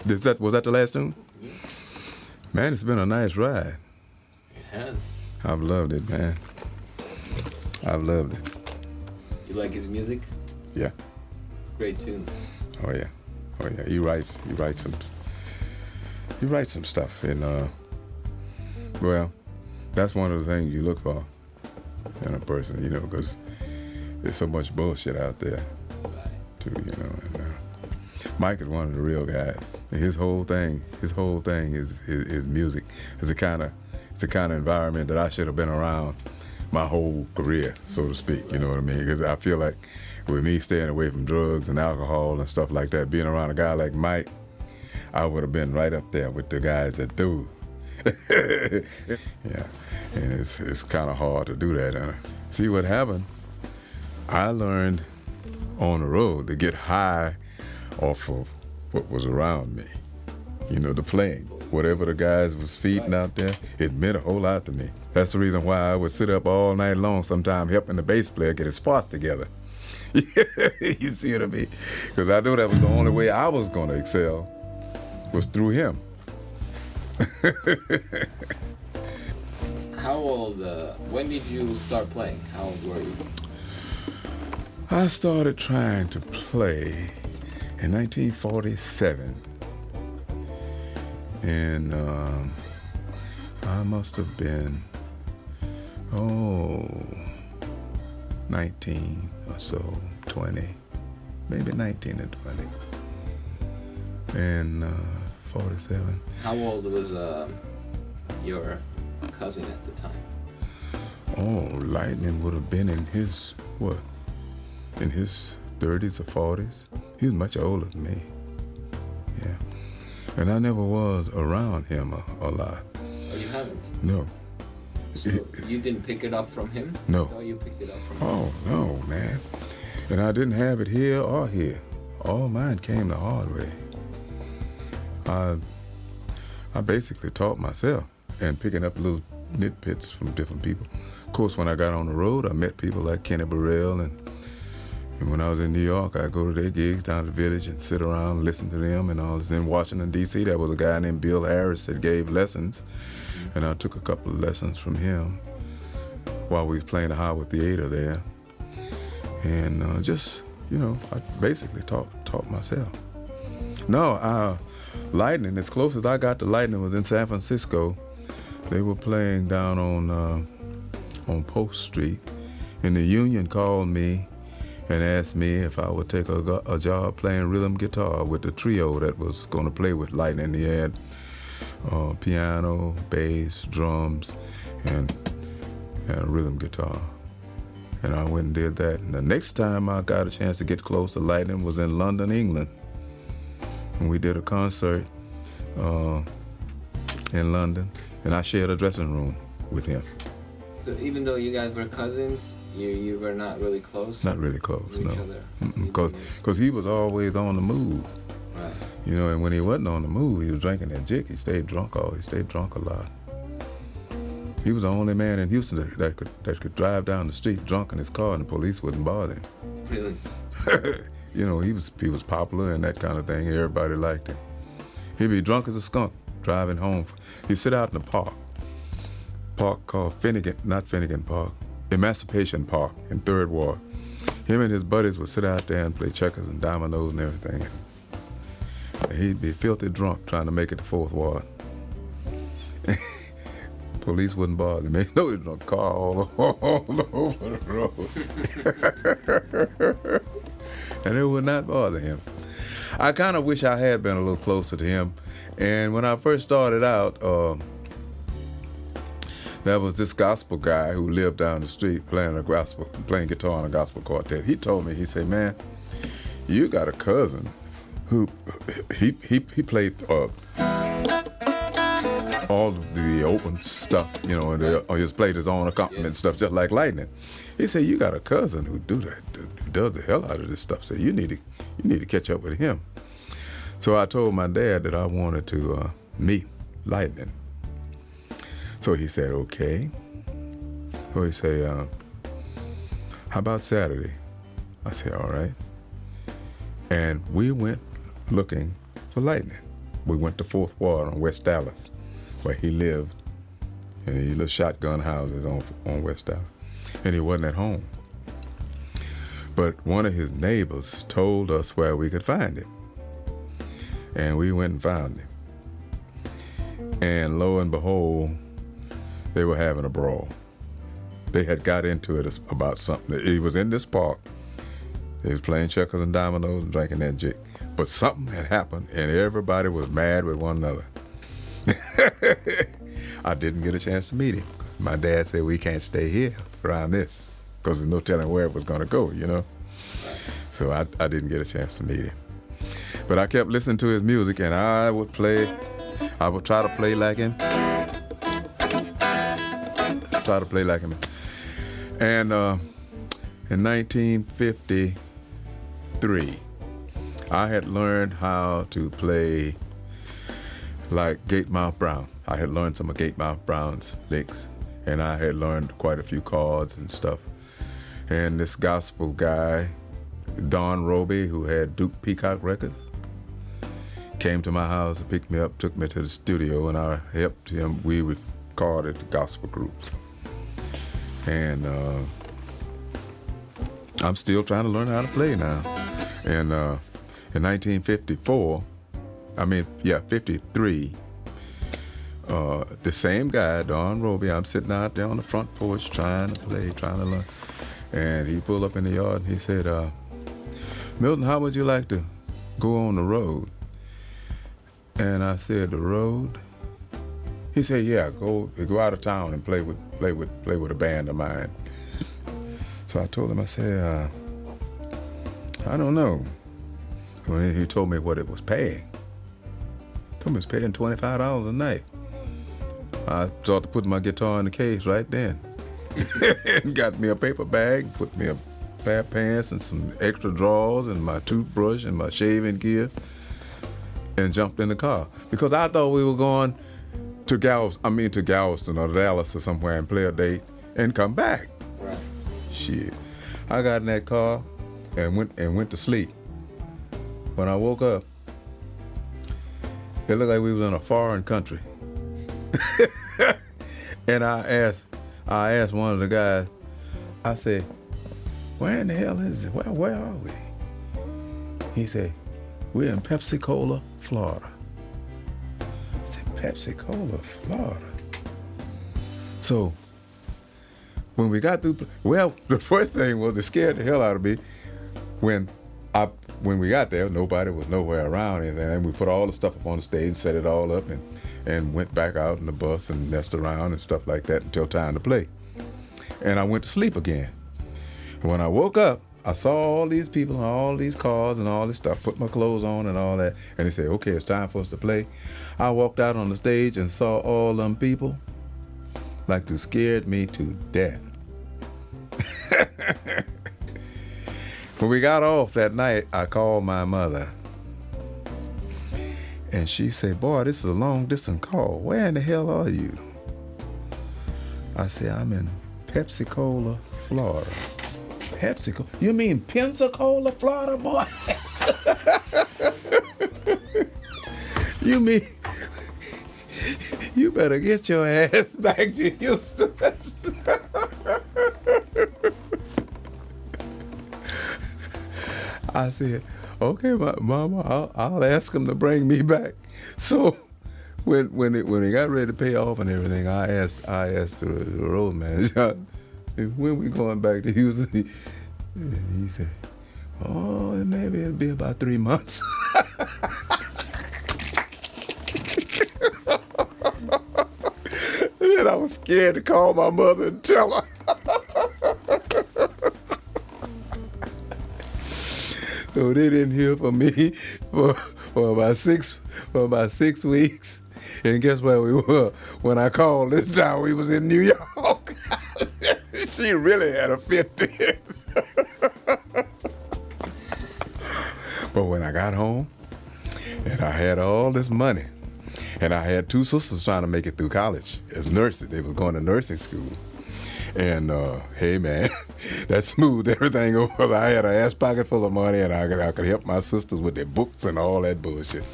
Was that the last tune? Yeah. Man, it's been a nice ride. It has. I've loved it, man. I've loved it. You like his music? Yeah. Great tunes. Oh yeah. Oh yeah. He writes some stuff, and well, that's one of the things you look for in a person, because there's so much bullshit out there, Right. too, And Mike is one of the real guys. And his whole thing is music. It's the kind of environment that I should have been around my whole career, so to speak. You know what I mean? Because I feel like with me staying away from drugs and alcohol and stuff like that, being around a guy like Mike, I would have been right up there with the guys that do. Yeah, and it's kind of hard to do that. See what happened? I learned on the road to get high off of what was around me. The playing. Whatever the guys was feeding out there, it meant a whole lot to me. That's the reason why I would sit up all night long sometime helping the bass player get his parts together. You see what I mean? Because I knew that was the only way I was going to excel was through him. How old, when did you start playing? How old were you? I started trying to play in 1947. And I must have been, 19 or so, 20, maybe 19 and 20. And 47. How old was your cousin at the time? Oh, Lightning would have been in his, in his 30s or 40s. He was much older than me. Yeah. And I never was around him a lot. Oh, you haven't? No. So you didn't pick it up from him? No. No, you picked it up from him? Oh, no, man. And I didn't have it here or here. All mine came the hard way. I basically taught myself and picking up little nitpicks from different people. Of course, when I got on the road, I met people like Kenny Burrell, and when I was in New York, I'd go to their gigs down at the Village and sit around and listen to them and all this. In Washington, D.C., there was a guy named Bill Harris that gave lessons, and I took a couple of lessons from him while we was playing the Howard Theater there. And I basically taught myself. No, Lightning, as close as I got to Lightning was in San Francisco. They were playing down on Post Street, and the Union called me and asked me if I would take a job playing rhythm guitar with the trio that was going to play with Lightning. He had piano, bass, drums, and a rhythm guitar. And I went and did that. And the next time I got a chance to get close to Lightning was in London, England. And we did a concert in London, and I shared a dressing room with him. So even though you guys were cousins, you were not really close? Not really close, to no. each other? Because he was always on the move. Right. And when he wasn't on the move, he was drinking that jig. He stayed drunk always. Stayed drunk a lot. He was the only man in Houston that could drive down the street drunk in his car and the police wouldn't bother him. Really? He was popular and that kind of thing. Everybody liked him. He'd be drunk as a skunk driving home. He'd sit out in the park called Finnegan Park, Emancipation Park in 3rd Ward. Him and his buddies would sit out there and play checkers and dominoes and everything. And he'd be filthy drunk trying to make it to 4th Ward. Police wouldn't bother him. They know he was in a car all over the road. And it would not bother him. I kind of wish I had been a little closer to him. And when I first started out, there was this gospel guy who lived down the street playing guitar in a gospel quartet. He told me, he said, "Man, you got a cousin who he played all of the open stuff, or just played his own accompaniment stuff, just like Lightning." He said, "You got a cousin who does the hell out of this stuff. So you need to catch up with him." So I told my dad that I wanted to meet Lightning. So he said, "Okay." So he said, "How about Saturday?" I said, "All right." And we went looking for Lightning. We went to Fourth Ward on West Dallas, where he lived, in these little shotgun houses on West Dallas, and he wasn't at home. But one of his neighbors told us where we could find him, and we went and found him. And lo and behold, they were having a brawl. They had got into it about something. He was in this park. They was playing checkers and dominoes and drinking that jig. But something had happened, and everybody was mad with one another. I didn't get a chance to meet him. My dad said, we can't stay here around this, because there's no telling where it was going to go, you know? So I didn't get a chance to meet him. But I kept listening to his music, and I would try to play like him. And in 1953, I had learned how to play like Gatemouth Brown. I had learned some of Gatemouth Brown's licks, and I had learned quite a few chords and stuff. And this gospel guy, Don Roby, who had Duke Peacock Records, came to my house and picked me up, took me to the studio, and I helped him. We recorded the gospel groups. And I'm still trying to learn how to play now. And in 53, the same guy, Don Roby, I'm sitting out there on the front porch trying to learn. And he pulled up in the yard and he said, Milton, how would you like to go on the road? And I said, the road? He said, yeah, go out of town and play with a band of mine. So I told him, I said, I don't know. When he told me what it was paying. Told me it was paying $25 a night. I started putting my guitar in the case right then. And got me a paper bag, put me a pair of pants and some extra drawers and my toothbrush and my shaving gear, and jumped in the car. Because I thought we were going to Galveston or Dallas or somewhere and play a date and come back. Right. Shit. I got in that car and went to sleep. When I woke up, it looked like we was in a foreign country. And I asked one of the guys, I said, where in the hell is it? Where are we? He said, we're in Pensacola, Florida. I said, Pensacola, Florida. So when we got through, the first thing was it scared the hell out of me when we got there, nobody was nowhere around anything. And we put all the stuff up on the stage, set it all up, and went back out in the bus and messed around and stuff like that until time to play. And I went to sleep again. And when I woke up, I saw all these people and all these cars and all this stuff, put my clothes on and all that. And they said, okay, it's time for us to play. I walked out on the stage and saw all them people, like they scared me to death. When we got off that night, I called my mother. And she said, boy, this is a long distance call. Where in the hell are you? I said, I'm in Pensacola, Florida. Pensacola? You mean Pensacola, Florida, boy? You mean, you better get your ass back to Houston. I said, okay, Mama, I'll ask him to bring me back. So when they got ready to pay off and everything, I asked the road manager, when we going back to Houston? And he said, oh, maybe it'll be about 3 months. And then I was scared to call my mother and tell her. So they didn't hear from me for about 6 weeks. And guess where we were? When I called this time, we was in New York. She really had a fit then. But when I got home, and I had all this money, and I had 2 sisters trying to make it through college as nurses. They were going to nursing school. And hey man, that smoothed everything over. I had an ass pocket full of money, and I could help my sisters with their books and all that bullshit.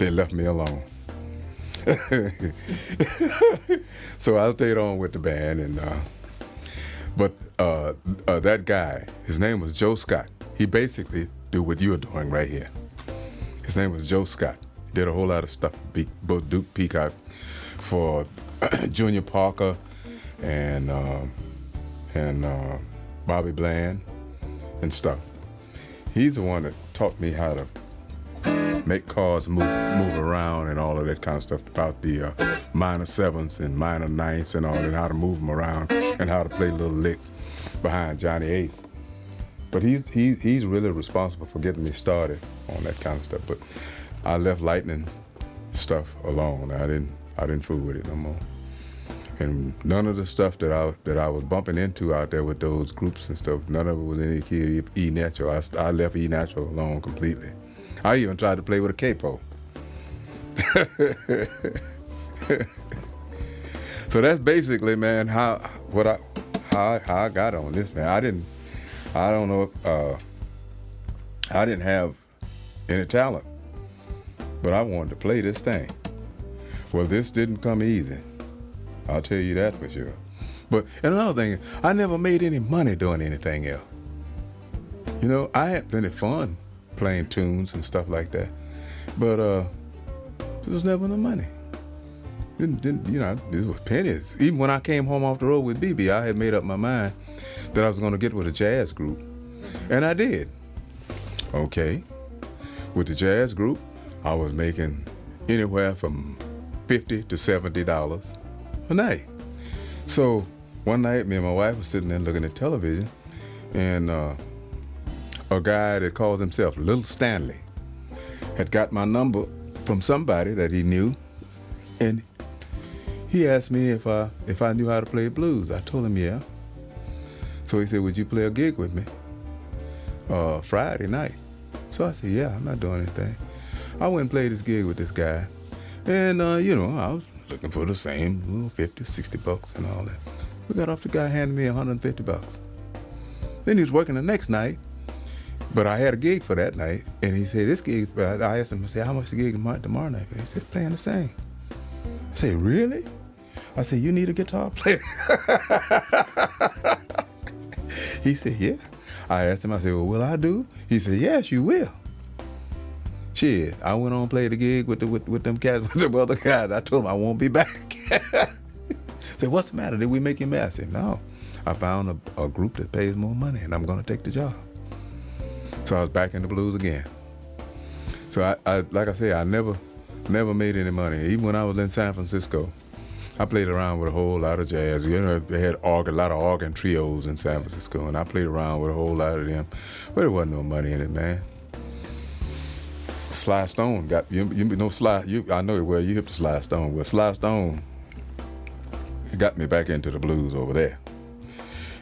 They left me alone. So I stayed on with the band, and but that guy, his name was Joe Scott. He basically do what you're doing right here. His name was Joe Scott. He did a whole lot of stuff, both Duke Peacock for Junior Parker and Bobby Bland and stuff. He's the one that taught me how to make cars move around and all of that kind of stuff about the minor sevenths and minor ninths and all that, how to move them around and how to play little licks behind Johnny Ace. But he's really responsible for getting me started on that kind of stuff. But I left Lightning stuff alone. I didn't fool with it no more. And none of the stuff that I was bumping into out there with those groups and stuff, none of it was any key of E natural. I left E natural alone completely. I even tried to play with a capo. So that's basically, man, how I got on this, man. I didn't have any talent, but I wanted to play this thing. Well, this didn't come easy. I'll tell you that for sure. But and another thing, I never made any money doing anything else. You know, I had plenty of fun playing tunes and stuff like that, but there was never no money. Didn't you know? It was pennies. Even when I came home off the road with BB, I had made up my mind that I was going to get with a jazz group, and I did. Okay, with the jazz group, I was making anywhere from $50 to $70 a night. So one night, me and my wife were sitting there looking at television, and a guy that calls himself Little Stanley had got my number from somebody that he knew, and he asked me if I knew how to play blues. I told him yeah. So he said, "Would you play a gig with me Friday night?" So I said, "Yeah, I'm not doing anything." I went and played this gig with this guy, and you know, I was looking for the same $50, $60 and all that. We got off, the guy handed me $150. Then he was working the next night, but I had a gig for that night, and he said, "This gig," I asked him, I said, "How much the gig tomorrow night?" He said, "Playing the same." I said, "Really?" I said, "You need a guitar player?" He said, "Yeah." I asked him, I said, "Well, will I do?" He said, "Yes, you will." Shit, I went on and played the gig with them cats, with them other guys. I told him I won't be back. Said, "What's the matter? Did we make you mad?" I said, "No, I found a group that pays more money, and I'm going to take the job." So I was back in the blues again. So I like I say, I never made any money. Even when I was in San Francisco, I played around with a whole lot of jazz. You know, they had a lot of organ trios in San Francisco, and I played around with a whole lot of them. But there wasn't no money in it, man. Sly Stone got you know Sly. I know it well. You hip to Sly Stone. Well, Sly Stone got me back into the blues over there.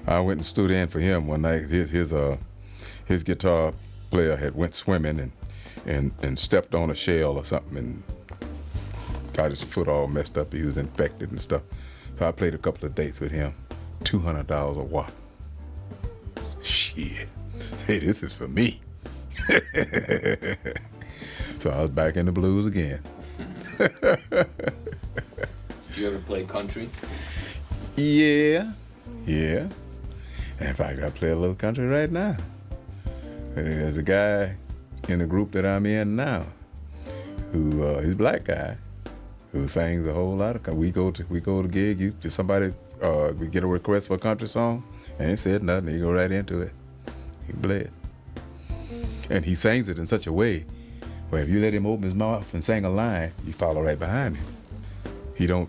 I went and stood in for him one night. His guitar player had went swimming and stepped on a shell or something and got his foot all messed up. He was infected and stuff. So I played a couple of dates with him. $200 a watt. Shit. Hey, this is for me. So I was back in the blues again. Did you ever play country? Yeah. In fact, I play a little country right now. There's a guy in the group that I'm in now, who he's a black guy, who sings a whole lot of. We go to gig. We get a request for a country song, and he said nothing. He go right into it. He play it, and he sings it in such a way where if you let him open his mouth and sing a line, you follow right behind him. He don't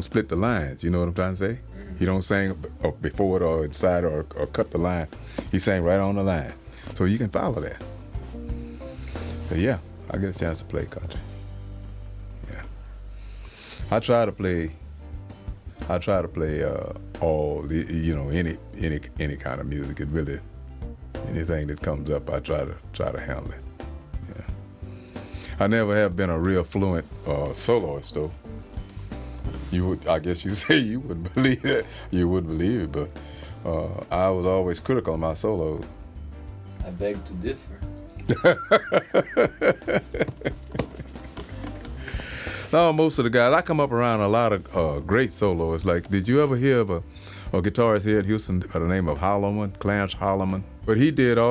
split the lines. You know what I'm trying to say? He don't sing before it or inside or cut the line. He sang right on the line, so you can follow that. But yeah, I get a chance to play country. Yeah, I try to play all the any kind of music. It really anything that comes up, I try to handle it. Yeah, I never have been a real fluent soloist though. I guess you say you wouldn't believe it. You wouldn't believe it, but I was always critical of my solos. I beg to differ. No, most of the guys. I come up around a lot of great soloists. Like, did you ever hear of a guitarist here in Houston by the name of Holloman, Clarence Holloman? But he did a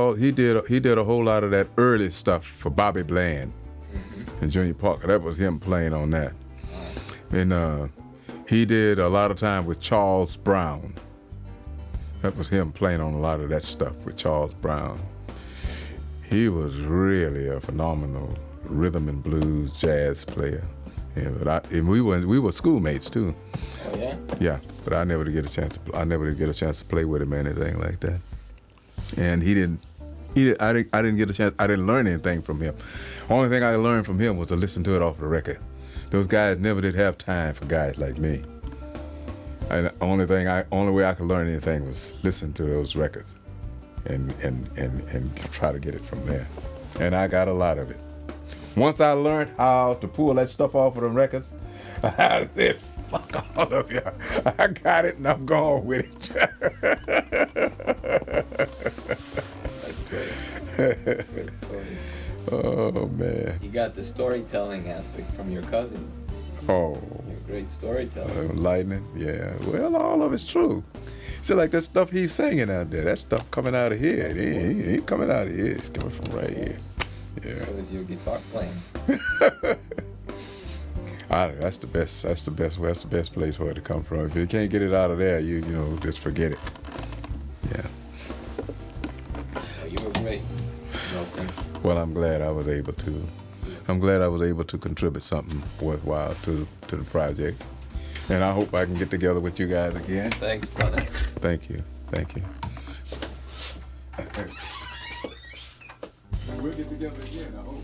whole lot of that early stuff for Bobby Bland and Junior Parker. That was him playing on that. And he did a lot of time with Charles Brown. That was him playing on a lot of that stuff with Charles Brown. He was really a phenomenal rhythm and blues jazz player. Yeah, but we were schoolmates too. Oh yeah. Yeah, but I never did get a chance. I never did get a chance to play with him or anything like that. And I didn't get a chance. I didn't learn anything from him. Only thing I learned from him was to listen to it off the record. Those guys never did have time for guys like me. And the only way I could learn anything was listen to those records, and try to get it from there. And I got a lot of it. Once I learned how to pull that stuff off of the records, I said, "Fuck all of you! I got it, and I'm going with it." That's great. Great stories. Oh man! You got the storytelling aspect from your cousin. Oh. You're a great storyteller. Lightning, yeah. Well, all of it's true. See, like that stuff he's singing out there, that stuff coming out of here. It ain't coming out of here. It's coming from right here. Yeah. So is your guitar playing. That's the best. That's the best. That's the best place for it to come from. If you can't get it out of there, you just forget it. Yeah. Oh, you were great, Milton. Well, I'm glad I was able to. I'm glad I was able to contribute something worthwhile to the project, and I hope I can get together with you guys again. Thanks, brother. Thank you. Thank you. We'll get together again, I hope.